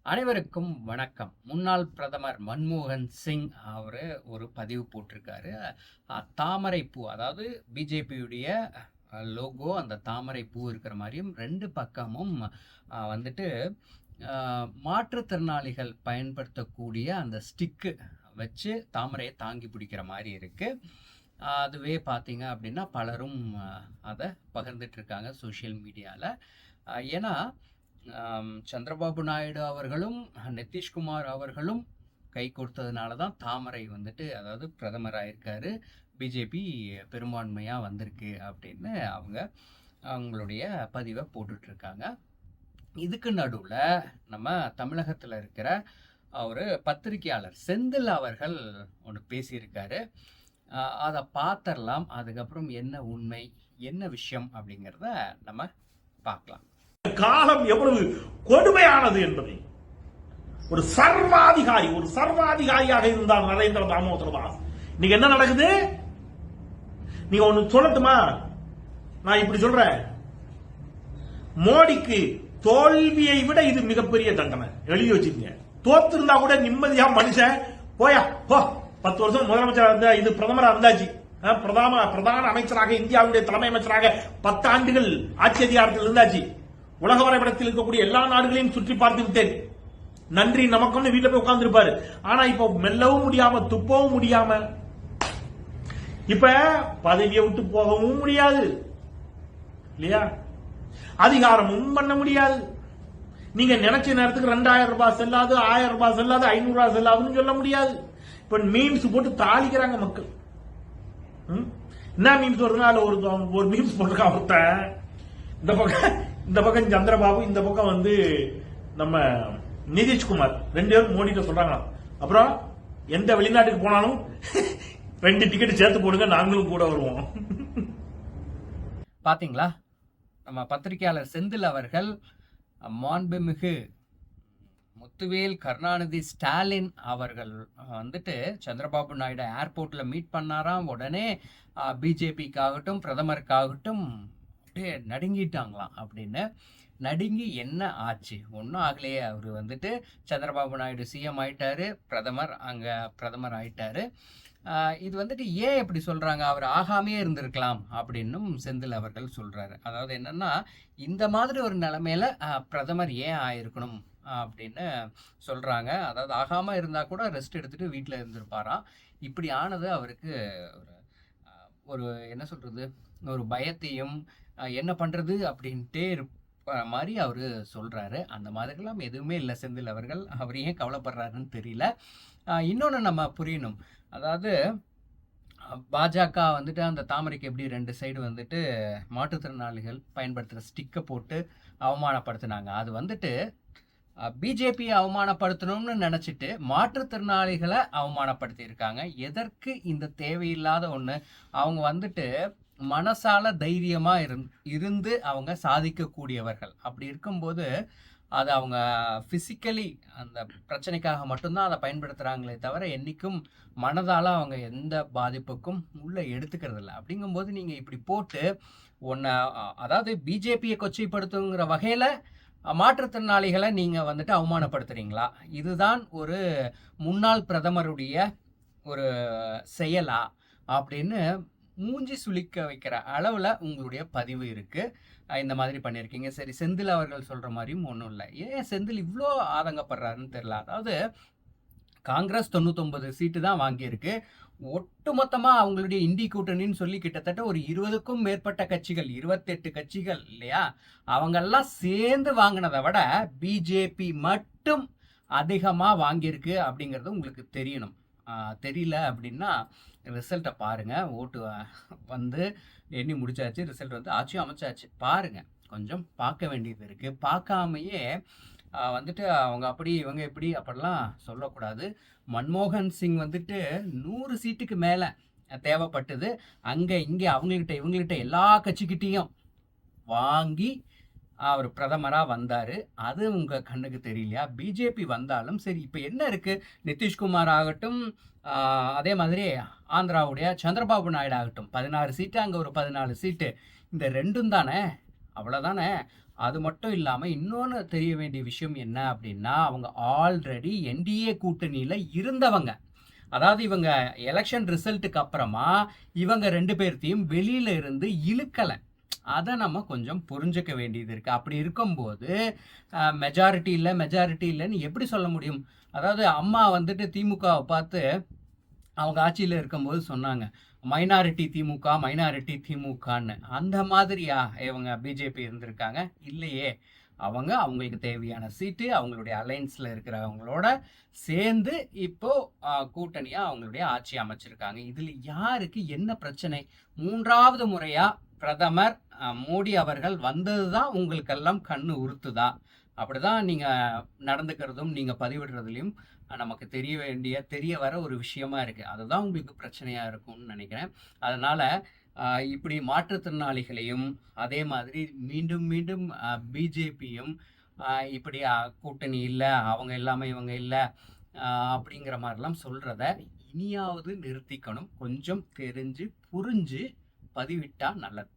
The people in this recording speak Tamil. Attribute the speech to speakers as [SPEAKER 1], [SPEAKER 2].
[SPEAKER 1] அனைவருக்கும் வணக்கம். முன்னாள் பிரதமர் மன்மோகன் சிங் அவரு ஒரு பதிவு போட்டிருக்காரு. தாமரை பூ, அதாவது பிஜேபியுடைய லோகோ அந்த தாமரை பூ இருக்கிற மாதிரியும் 2 பக்கமும் வந்துட்டு மாற்றுத்திறனாளிகள் பயன்படுத்தக்கூடிய அந்த ஸ்டிக்கு வச்சு தாமரையை தாங்கி பிடிக்கிற மாதிரி இருக்கு. அதுவே பார்த்தீங்க அப்படின்னா பலரும் அதை பகிர்ந்துட்டு இருக்காங்க சோஷியல் மீடியாவில். ஏன்னா சந்திரபாபு நாயுடு அவர்களும் நிதிஷ்குமார் அவர்களும் கை கொடுத்ததுனால தான் தாமரை வந்துட்டு, அதாவது பிரதமர் ஆயிருக்காரு, பிஜேபி பெரும்பான்மையாக வந்திருக்கு அப்படின்னு அவங்களுடைய பதிவை போட்டுட்ருக்காங்க. இதுக்கு நடுவில் நம்ம தமிழகத்தில் இருக்கிற ஒரு பத்திரிகையாளர் செந்தில் அவர்கள் ஒன்று பேசியிருக்காரு. அதை பார்த்துடலாம். அதுக்கப்புறம் என்ன உண்மை, என்ன விஷயம் அப்படிங்கிறத நம்ம பார்க்கலாம்.
[SPEAKER 2] காலம் எவ்வளவு கொடுமையானது என்பதை ஒரு சர்வாதிகாரியாக இருந்தார் நரேந்திர தாமோதர தாஸ். இன்னைக்கு என்ன நடக்குது? நீங்க ஒண்ணு சொல்லட்டுமா? நான் இப்படி சொல்றேன், மோடிக்கு தோல்வியை விட இது மிகப்பெரிய தண்டனை. எழுதி வச்சுக்கீங்க. தோத்து இருந்தா கூட நிம்மதியா மனுஷன் போயா போ, 10 வருஷம் முதலமைச்சர் இருந்தா, இது பிரதமரா இருந்தாச்சு, பிரதான அமைச்சராக, இந்தியாவுடைய தலைமை அமைச்சராக 10 ஆண்டுகள் ஆட்சி அதிகாரத்தில் இருந்தாச்சு. உலக வரைபடத்தில் இருக்கக்கூடிய எல்லா நாடுகளையும் சுற்றி பார்த்து விட்டேன், நன்றி நமக்கும்னு வீட்டுல போய் உட்கார்ந்து இருப்பாரு. ஆனா இப்ப மெல்லவும் முடியாம, துப்பவும் முடியாம, இப்ப பதவியை விட்டு போகவும் முடியாது இல்லையா? அதிகாரமும் பண்ண முடியாது. நீங்க நினைச்ச நேரத்துக்கு 2000 ரூபாய் செல்லாது, 1000 ரூபாய் செல்லாது, 500 ரூபாய் செல்லாதுன்னு சொல்ல முடியாது. இப்ப மீம்ஸ் போட்டு தாளிக்கிறாங்க மக்கள். என்ன மீம்ஸ் வருதுனால ஒரு மீம்ஸ் போட்டிருக்கான் ஒருத்தன். இந்த பக்கம் சந்திரபாபு, இந்த பக்கம் நம்ம நிதிஷ்குமார், 2 பேரும் மோடிட்ட சொல்றாங்க, அப்புறம் எந்த வெளிநாட்டுக்கு போனாலும் 2 டிக்கெட் சேர்த்து போடுங்க, நாங்களும் கூட வருவோம்.
[SPEAKER 1] பாத்தீங்களா? நம்ம பத்திரிகையாளர் செந்தில் அவர்கள் மாண்புமிகு முத்துவேல் கருணாநிதி ஸ்டாலின் அவர்கள் வந்துட்டு சந்திரபாபு நாயுடு ஏர்போர்ட்ல மீட் பண்ணாராம். உடனே பிஜேபிக்காகட்டும் பிரதமருக்காகட்டும் அப்படியே நடுங்கிட்டாங்களாம். அப்படின்னு நடுங்கி என்ன ஆச்சு? ஒன்றும் ஆகலையே. அவர் வந்துட்டு சந்திரபாபு நாயுடு சிஎம் ஆயிட்டாரு, பிரதமர் ஆயிட்டாரு. இது வந்துட்டு ஏன் இப்படி சொல்றாங்க? அவர் ஆகாமையே இருந்திருக்கலாம் அப்படின்னும் செந்தில் அவர்கள் சொல்றாரு. அதாவது என்னன்னா, இந்த மாதிரி ஒரு நிலைமையில பிரதமர் ஏன் ஆயிருக்கணும் அப்படின்னு சொல்றாங்க. அதாவது ஆகாம இருந்தா கூட ரெஸ்ட் எடுத்துட்டு வீட்டில் இருந்திருப்பாராம். இப்படி ஆனது அவருக்கு ஒரு என்ன சொல்றது, ஒரு பயத்தையும் என்ன பண்றது அப்படின்ட்டே மாதிரி அவரு சொல்றாரு. அந்த மாதிரிலாம் எதுவுமே இல்லை செந்தில் அவர்கள். அவர் ஏன் கவலைப்படுறாருன்னு தெரியல. இன்னொன்று நம்ம புரியணும். அதாவது பாஜக வந்துட்டு அந்த தாமரைக்கு எப்படி 2 சைடு வந்துட்டு மாற்றுத்திறனாளிகள் பயன்படுத்துகிற ஸ்டிக்கை போட்டு அவமானப்படுத்தினாங்க. அது வந்துட்டு பிஜேபியை அவமானப்படுத்தணும்னு நினச்சிட்டு மாற்றுத்திறனாளிகளை அவமானப்படுத்தி இருக்காங்க. எதற்கு இந்த தேவையில்லாத ஒன்று? அவங்க வந்துட்டு மனசால தைரியமா இருந்து அவங்க சாதிக்கக்கூடியவர்கள். அப்படி இருக்கும்போது அது அவங்க பிசிக்கலி அந்த பிரச்சனைக்காக மட்டும்தான் அதை பயன்படுத்துறாங்களே தவிர என்னைக்கும் மனதால அவங்க எந்த பாதிப்புக்கும் உள்ள எடுத்துக்கிறது இல்லை. அப்படிங்கும்போது நீங்க இப்படி போட்டு அதாவது பிஜேபியை கொச்சைப்படுத்துங்கிற வகையில மாற்றுத்திறனாளிகளை நீங்க வந்துட்டு அவமானப்படுத்துறீங்களா? இதுதான் ஒரு முன்னாள் பிரதமருடைய ஒரு செயலா அப்படின்னு மூஞ்சி சுளிக்க வைக்கிற அளவில் உங்களுடைய பதிவு இருக்குது. இந்த மாதிரி பண்ணியிருக்கீங்க. சரி, செந்தில் அவர்கள் சொல்கிற மாதிரியும் ஒன்றும் இல்லை. ஏன் செந்தில் இவ்வளோ ஆதங்கப்படுறாருன்னு தெரியல. அதாவது காங்கிரஸ் 99 சீட்டு தான் வாங்கியிருக்கு. ஒட்டுமொத்தமாக அவங்களுடைய இந்தி கூட்டணின்னு சொல்லி கிட்டத்தட்ட ஒரு 20க்கும் மேற்பட்ட கட்சிகள், 28 கட்சிகள் இல்லையா, அவங்கெல்லாம் சேர்ந்து வாங்கினதை விட பிஜேபி மட்டும் அதிகமாக வாங்கியிருக்கு அப்படிங்கிறது உங்களுக்கு தெரியணும். தெரியல அப்படின்னா ரிசல்ட்டை பாருங்கள். ஓட்டு எண்ணி முடிச்சாச்சு, ரிசல்ட் ஆட்சியும் அமைச்சாச்சு. பாருங்கள், கொஞ்சம் பார்க்க வேண்டியது இருக்குது. பார்க்காமையே வந்துட்டு அவங்க அப்படி இவங்க இப்படி அப்படிலாம் சொல்லக்கூடாது. மன்மோகன் சிங் வந்துட்டு 100 சீட்டுக்கு மேலே தேவைப்பட்டது. அங்கே இங்கே அவங்கக்கிட்ட இவங்ககிட்ட எல்லா கட்சிக்கிட்டையும் வாங்கி அவர் பிரதமராக வந்தார். அது உங்கள் கண்ணுக்கு தெரியலையா? பிஜேபி வந்தாலும் சரி, இப்போ என்ன இருக்குது, நிதிஷ்குமார் ஆகட்டும், அதே மாதிரி ஆந்திராவுடைய சந்திரபாபு நாயுடு ஆகட்டும், 16 சீட்டு, அங்கே ஒரு 14 சீட்டு, இந்த 2 தானே, அவ்வளோதானே. அது மட்டும் இல்லாம இன்னொன்னு தெரிய வேண்டிய விஷயம் என்ன அப்படின்னா, அவங்க ஆல்ரெடி என்டிஏ கூட்டணியில இருந்தவங்க. அதாவது இவங்க எலக்ஷன் ரிசல்ட்டுக்கு அப்புறமா இவங்க 2 பேர்த்தையும் வெளியில இருந்து இழுக்கல. அத நம்ம கொஞ்சம் புரிஞ்சுக்க வேண்டியது இருக்கு. அப்படி இருக்கும்போது மெஜாரிட்டி இல்ல, மெஜாரிட்டி இல்லன்னு எப்படி சொல்ல முடியும்? அதாவது அம்மா வந்துட்டு திமுகவ பார்த்து அவங்க ஆட்சியில இருக்கும்போது சொன்னாங்க. மைனாரிட்டி திமுக, மைனாரிட்டி திமுகன்னு. அந்த மாதிரியா இவங்க பிஜேபி இருந்திருக்காங்க? இல்லையே. அவங்க அவங்களுக்கு தேவையான சீட்டு, அவங்களுடைய அலையன்ஸ்ல இருக்கிறவங்களோட சேர்ந்து இப்போ கூட்டணியா அவங்களுடைய ஆட்சி அமைச்சிருக்காங்க. இதுல யாருக்கு என்ன பிரச்சனை? 3வது முறையா பிரதமர் மோடி அவர்கள் வந்தது தான் உங்களுக்கெல்லாம் கண்ணு உறுத்துதா? அப்படிதான் நீங்க நடந்துக்கிறதும், நீங்க பதிவிடுறதுலயும் நமக்கு தெரிய வர ஒரு விஷயமா இருக்கு. அதுதான் உங்களுக்கு பிரச்சனையா இருக்கும்னு நினைக்கிறேன். அதனால இப்படி மாற்றுத்திறனாளிகளையும், அதே மாதிரி மீண்டும் மீண்டும் பிஜேபியும் இப்படி கூட்டணி இல்ல, அவங்க இல்லாம இவங்க இல்ல அப்படிங்கிற மாரிலாம் சொல்றத இனியாவது நிறுத்திக்கணும். கொஞ்சம் தெரிஞ்சு, புரிஞ்சு பதிவிட்டா நல்லது.